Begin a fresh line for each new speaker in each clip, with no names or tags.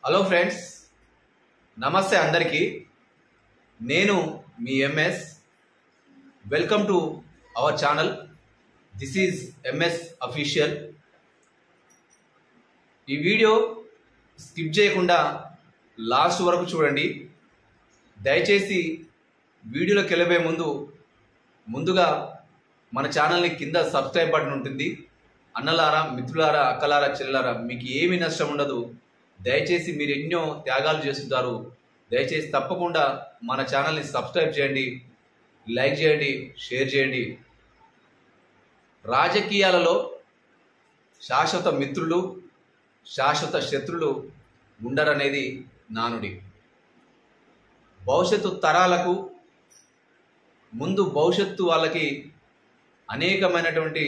Hello friends, నమస్తే అందరికీ. నేను మీ MS. Welcome to our channel. This is MS official. ఈ వీడియో స్కిప్ చేయకుండా లాస్ట్ వరకు చూడండి. దయచేసి వీడియోలోకి వెళ్ళబోయే ముందుగా మన ఛానల్ని కింద సబ్స్క్రైబ్ బటన్ ఉంటుంది. అన్నలారా, మిత్రులారా, అక్కలారా, చెల్లారా, మీకు ఏమీ నష్టం ఉండదు. దయచేసి మీరు ఎన్నో త్యాగాలు చేస్తుంటారు. దయచేసి తప్పకుండా మన ఛానల్ని సబ్స్క్రైబ్ చేయండి, లైక్ చేయండి, షేర్ చేయండి. రాజకీయాలలో శాశ్వత మిత్రులు, శాశ్వత శత్రులు ఉండరనేది నానుడి. భవిష్యత్తు తరాలకు ముందు భవిష్యత్తు వాళ్ళకి అనేకమైనటువంటి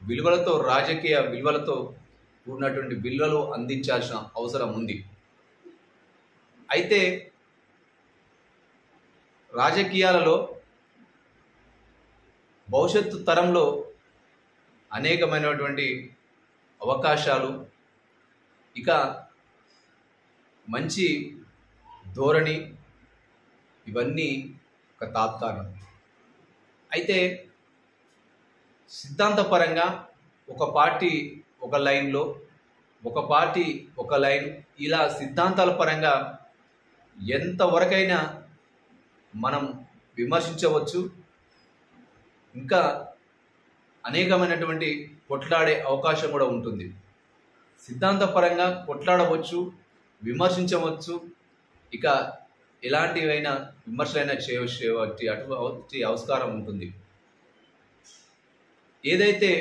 విలువలతో, రాజకీయ విలువలతో కూడినటువంటి విలువలు అందించాల్సిన అవసరం ఉంది. అయితే రాజకీయాలలో భవిష్యత్తు తరంలో అనేకమైనటువంటి అవకాశాలు, ఇక మంచి ధోరణి, ఇవన్నీ ఒక తాత్కాలికం. అయితే సిద్ధాంతపరంగా ఒక పార్టీ ఒక లైన్లో, ఒక పార్టీ ఒక లైన్, ఇలా సిద్ధాంతాల పరంగా ఎంతవరకైనా మనం విమర్శించవచ్చు. ఇంకా అనేకమైనటువంటి కొట్లాడే అవకాశం కూడా ఉంటుంది. సిద్ధాంతపరంగా కొట్లాడవచ్చు, విమర్శించవచ్చు, ఇక ఎలాంటివైనా విమర్శలైనా చేయవచ్చు. అటువంటి ఆస్కారం ఉంటుంది. ఏదైతే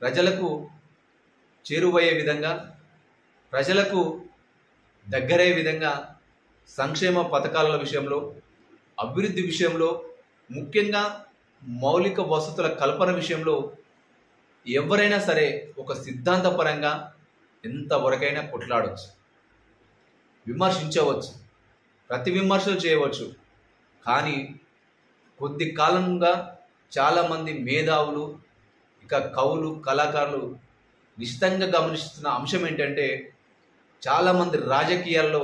ప్రజలకు చేరువయ్యే విధంగా, ప్రజలకు దగ్గరయ్యే విధంగా సంక్షేమ పథకాల విషయంలో, అభివృద్ధి విషయంలో, ముఖ్యంగా మౌలిక వసతుల కల్పన విషయంలో ఎవరైనా సరే ఒక సిద్ధాంతపరంగా ఎంతవరకైనా కొట్లాడవచ్చు, విమర్శించవచ్చు, ప్రతి విమర్శలు చేయవచ్చు. కానీ కొద్ది కాలంగా చాలామంది మేధావులు, ఇక కవులు, కళాకారులు నిశ్చితంగా గమనిస్తున్న అంశం ఏంటంటే, చాలామంది రాజకీయాల్లో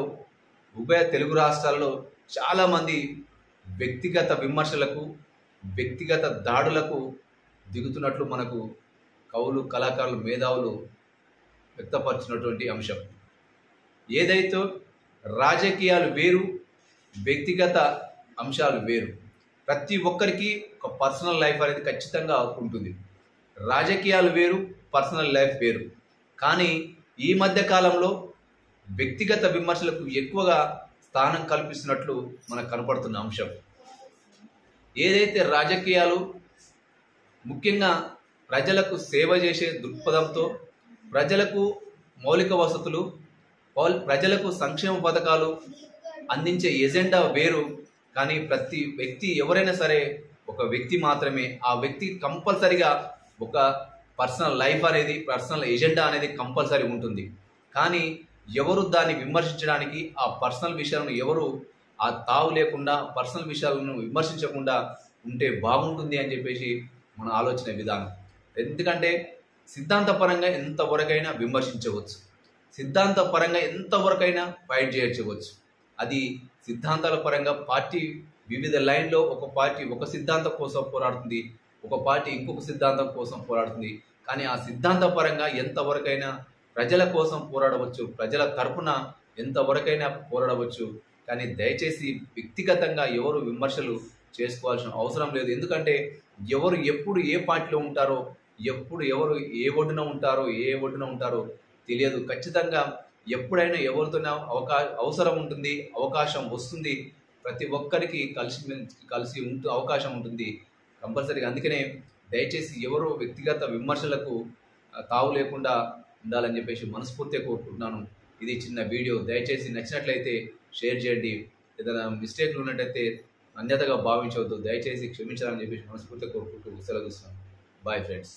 ఉభయ తెలుగు రాష్ట్రాల్లో చాలామంది వ్యక్తిగత విమర్శలకు, వ్యక్తిగత దాడులకు దిగుతున్నట్లు మనకు కవులు, కళాకారులు, మేధావులు వ్యక్తపరిచినటువంటి అంశం. ఏదైతే రాజకీయాలు వేరు, వ్యక్తిగత అంశాలు వేరు. ప్రతి ఒక్కరికి ఒక పర్సనల్ లైఫ్ అనేది ఖచ్చితంగా ఉంటుంది. రాజకీయాలు వేరు, పర్సనల్ లైఫ్ వేరు. కానీ ఈ మధ్య కాలంలో వ్యక్తిగత విమర్శలకు ఎక్కువగా స్థానం కల్పిస్తున్నట్లు మనకు కనపడుతున్న అంశం. ఏదైతే రాజకీయాలు ముఖ్యంగా ప్రజలకు సేవ చేసే దృక్పథంతో, ప్రజలకు మౌలిక వసతులు, ప్రజలకు సంక్షేమ పథకాలు అందించే ఎజెండా వేరు. కానీ ప్రతి వ్యక్తి, ఎవరైనా సరే ఒక వ్యక్తి మాత్రమే, ఆ వ్యక్తి కంపల్సరిగా ఒక పర్సనల్ లైఫ్ అనేది, పర్సనల్ ఎజెండా అనేది కంపల్సరీ ఉంటుంది. కానీ ఎవరు దాన్ని విమర్శించడానికి, ఆ పర్సనల్ విషయాలను ఎవరు ఆ తావు లేకుండా, పర్సనల్ విషయాలను విమర్శించకుండా ఉంటే బాగుంటుంది అని చెప్పేసి మన ఆలోచన విధానం. ఎందుకంటే సిద్ధాంతపరంగా ఎంతవరకైనా విమర్శించవచ్చు, సిద్ధాంతపరంగా ఎంతవరకైనా ఫైట్ చేయవచ్చు. అది సిద్ధాంతాల పరంగా పార్టీ వివిధ లైన్లో, ఒక పార్టీ ఒక సిద్ధాంతం కోసం పోరాడుతుంది, ఒక పార్టీ ఇంకొక సిద్ధాంతం కోసం పోరాడుతుంది. కానీ ఆ సిద్ధాంతపరంగా ఎంతవరకైనా ప్రజల కోసం పోరాడవచ్చు, ప్రజల తరపున ఎంతవరకైనా పోరాడవచ్చు. కానీ దయచేసి వ్యక్తిగతంగా ఎవరు విమర్శలు చేసుకోవాల్సిన అవసరం లేదు. ఎందుకంటే ఎవరు ఎప్పుడు ఏ పార్టీలో ఉంటారో, ఎప్పుడు ఎవరు ఏ ఒడ్డున ఉంటారో తెలియదు. ఖచ్చితంగా ఎప్పుడైనా ఎవరితోనే అవసరం ఉంటుంది, అవకాశం వస్తుంది. ప్రతి ఒక్కరికి కలిసి అవకాశం ఉంటుంది కంపల్సరీగా. అందుకనే దయచేసి ఎవరు వ్యక్తిగత విమర్శలకు తావు లేకుండా ఉండాలని చెప్పేసి మనస్ఫూర్తిగా కోరుకుంటున్నాను. ఇది చిన్న వీడియో. దయచేసి నచ్చినట్లయితే షేర్ చేయండి. ఏదైనా మిస్టేక్లు ఉన్నట్టయితే అన్యతగా భావించవద్దు. దయచేసి క్షమించాలని చెప్పేసి మనస్ఫూర్తిగా కోరుకుంటూ సెలవు తీసుకున్నాను. Bye friends.